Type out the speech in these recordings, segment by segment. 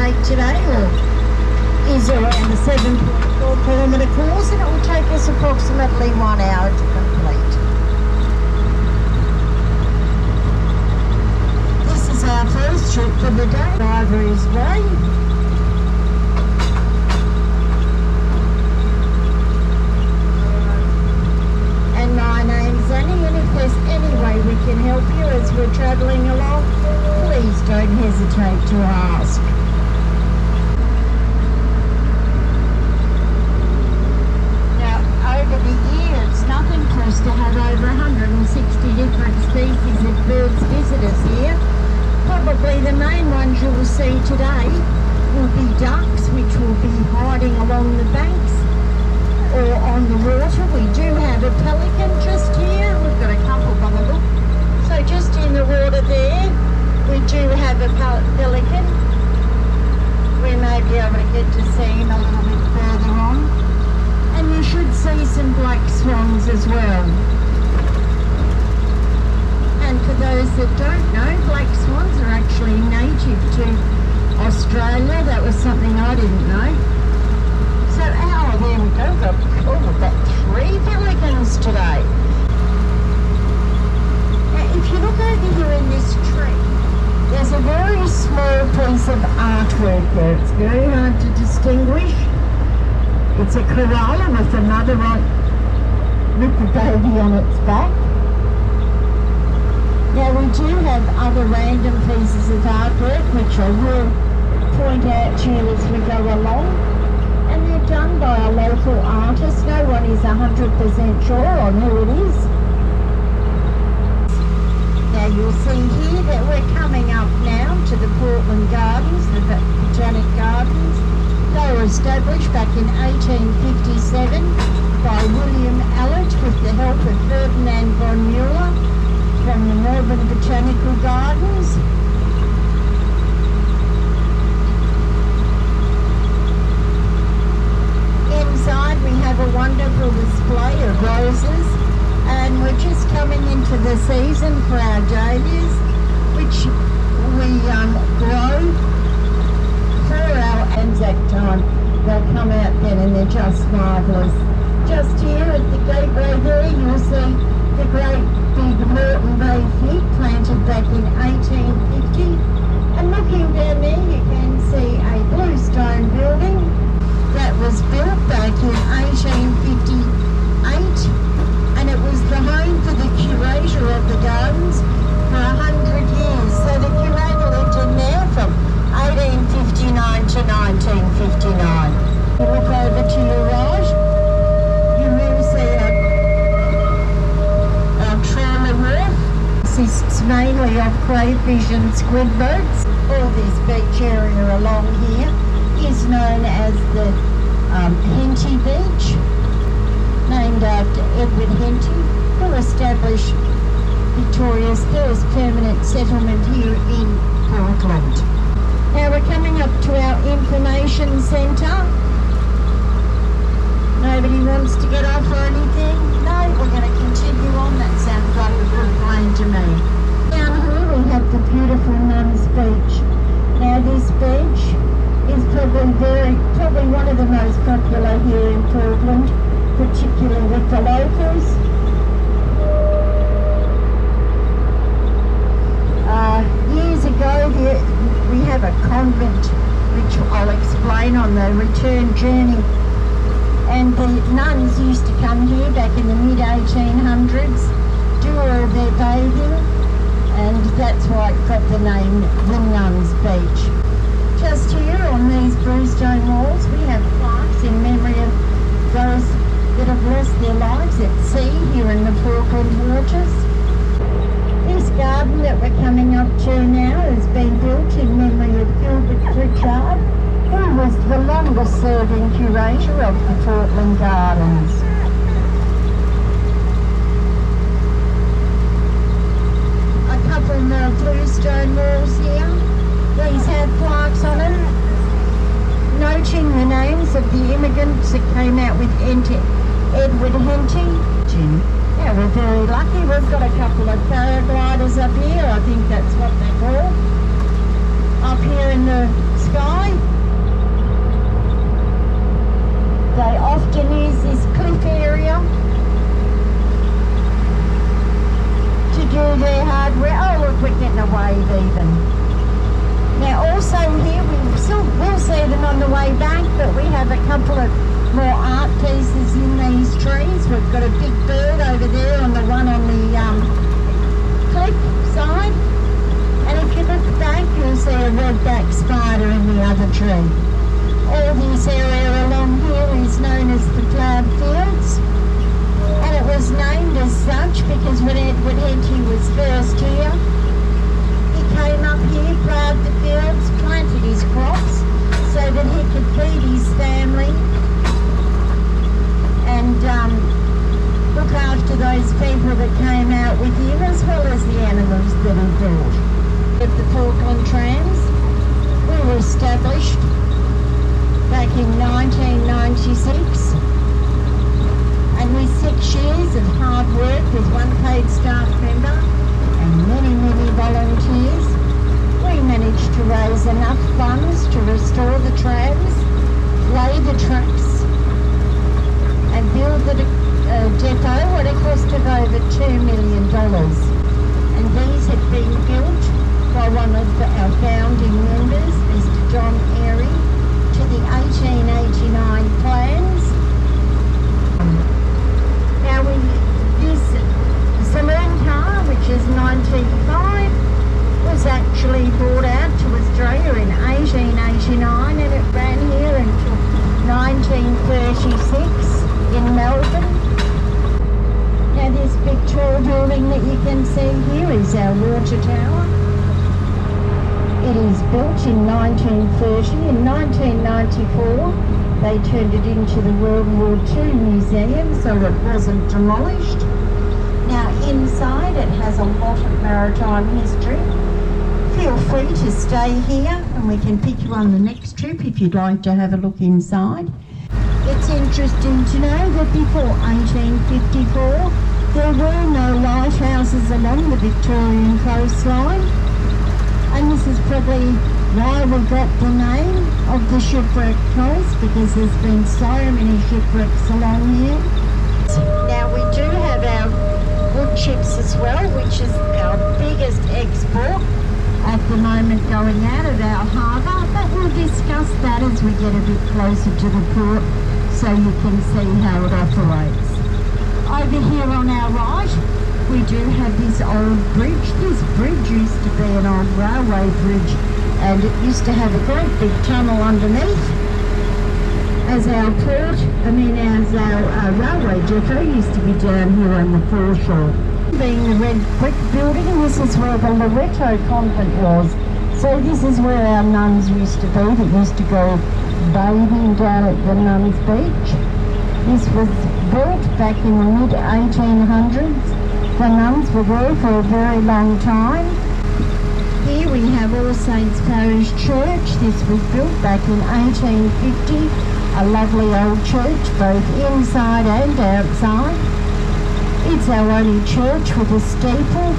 take today, or is around a 7.4 kilometre course, and it will take us approximately 1 hour to complete. This is our first trip for the day. Driver is Ray. And my name's Annie, and if there's any way we can help you as we're travelling along, please don't hesitate to ask. Over the year, it's nothing for us to have over 160 different species of birds visit us here. Probably the main ones you will see today will be ducks, which will be hiding along the banks or on the water. We do have a pelican just here. We've got a couple by the look. So just in the water there, we do have a pelican. We may be able to get to see him a little bit further on. And you should see some black swans as well. And for those that don't know, black swans are actually native to Australia. That was something I didn't know. So, there we go. We've got 3 pelicans today. Now, if you look over here in this tree, there's a very small piece of artwork there. It's very hard to distinguish. It's a koala with a mother with the baby on its back. Now we do have other random pieces of artwork which I will point out to you as we go along. And they're done by a local artist. No one is 100% sure on who it is. Now you'll see here that we're coming up now to the Portland Gardens, the Botanic Gardens. They were established back in 1857 by William Allett with the help of Ferdinand von Mueller from the Melbourne Botanical Gardens. Inside we have a wonderful display of roses, and we're just coming into the season for our dahlias, which we grow for our Anzac time. They'll come out then and they're just marvellous. Just here at the gateway there you'll see the great big Moreton Bay fig planted back in 1850. And looking down there you can see a bluestone building that was built back in 1858, and it was the home for the curator of the gardens for 100 years. So the curator lived in there from 1859 to 1959. You look over to your right, you will see our trawler wharf. Consists mainly of crayfish and squid boats. All this beach area along here is known as the Henty Beach, named after Edward Henty, who established Victoria's first permanent settlement here in Portland. Now we're coming up to our information centre. Nobody wants to get off or anything? No, we're going to continue on. That sounds like a good plan to me. Down here we have the beautiful Nuns Beach. Now this beach is probably one of the most popular here in Portland, particularly with the locals. Years ago we have a convent which I'll explain on the return journey, and the nuns used to come here back in the mid-1800s, do all their bathing, and that's why it got the name the Nuns Beach. Just here on these bluestone walls we have plaques in memory of those that have lost their lives at sea here in the Portland waters. This garden that we're coming up to now has been built in memory of Gilbert Pritchard, who was the longest serving curator of the Portland Gardens. A couple more bluestone walls here. These have plaques on them noting the names of the immigrants that came out with Edward Henty. Yeah, we're very lucky. We've got a couple of paragliders up here. I think that's what they're called. Up here in the sky. They often use this cliff area to do their hard work. Oh look, we're getting a wave even. Now also here, we'll see them on the way back, but we have a couple of more art pieces in these trees. We've got a big bird over there on the one on the cliff side. And if you look back, you'll see a red-backed spider in the other tree. All this area along here is known as the Cloud Fields. And it was named as such because when Edward Henty was first here, he came up here, plowed the fields, planted his crops so that he could feed his family and look after those people that came out with him, as well as the animals that he brought. Of the Portland Trams, we were established back in 1996, and with 6 years of hard work with one paid staff member and many volunteers, we managed to raise enough funds to restore the trams, lay the tracks and build the depot at a cost of over $2 million. And these had been built by one of our founding members, Mr. John Airy, to the 1889 plans. Now this saloon car, which is 1905, was actually brought out to Australia in 1889, and it ran here until 1936 in Melbourne. Now this big tall building that you can see here is our water tower. It is built in 1930. In 1994, they turned it into the World War II Museum, so it wasn't demolished. Now inside it has a lot of maritime history. Feel free to stay here and we can pick you on the next trip if you'd like to have a look inside. It's interesting to know that before 1854, there were no lighthouses along the Victorian coastline. And this is probably why we got the name of the shipwreck coast, because there's been so many shipwrecks along here. Now we do have our wood chips as well, which is our biggest export at the moment going out of our harbour, but we'll discuss that as we get a bit closer to the port so you can see how it operates. Over here on our right, we do have this old bridge. This bridge used to be an old railway bridge, and it used to have a great big tunnel underneath. As our port, as our railway depot used to be down here on the foreshore. Being the red brick building, this is where the Loretto convent was. So this is where our nuns used to be, that used to go bathing down at the nuns' beach. This was built back in the mid-1800s. The nuns were there for a very long time. Here we have All Saints Parish Church. This was built back in 1850. A lovely old church, both inside and outside. It's our only church with a steeple,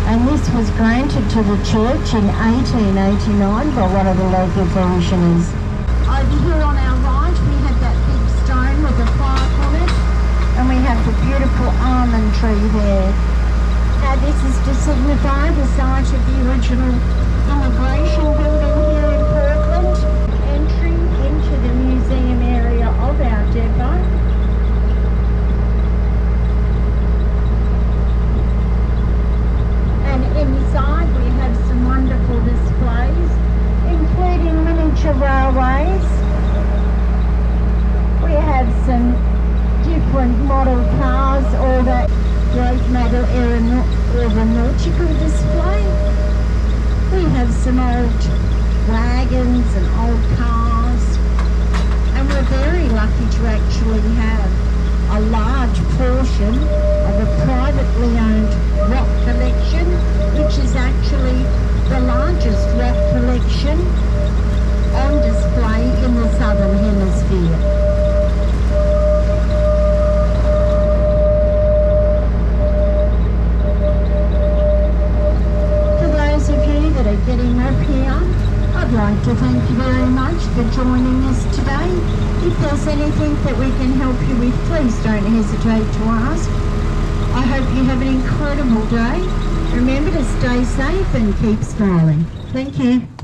and this was granted to the church in 1889 by one of the local parishioners. Over here on our right, we have that big stone with a plaque on it, and we have the beautiful almond tree there. Now this is to signify the site of the original immigration building here in Portland. Entry into the museum area of our depot. And inside we have some wonderful displays, including miniature railways. We have some different model cars, all that great model aeronautical display. We have some old wagons and old cars, and we're very lucky to actually have a large portion of a privately owned rock collection, which is actually the largest rock collection on display in the Southern Hemisphere. Getting up here, I'd like to thank you very much for joining us today. If there's anything that we can help you with, please don't hesitate to ask. I hope you have an incredible day. Remember to stay safe and keep smiling. Thank you.